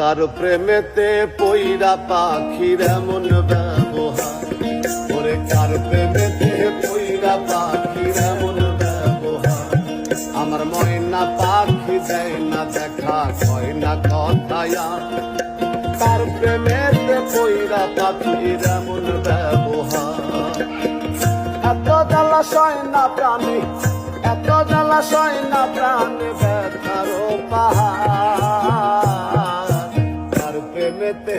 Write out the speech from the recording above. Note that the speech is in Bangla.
তার প্রেমেতে পইরা পাখির এমন ব্যবহার, ওরে কার প্রেমেতে পইরা পাখির এমন ব্যবহার। আমার ময়না পাখি দেয় না দেখা, কয় না কথায়া, তার প্রেমেতে পইরা পাখির এমন ব্যবহার। এত জ্বালা সয় না প্রাণী, এত জ্বালা সয় না প্রাণী, ব্যথারও পাহাড়। প্রেমেতে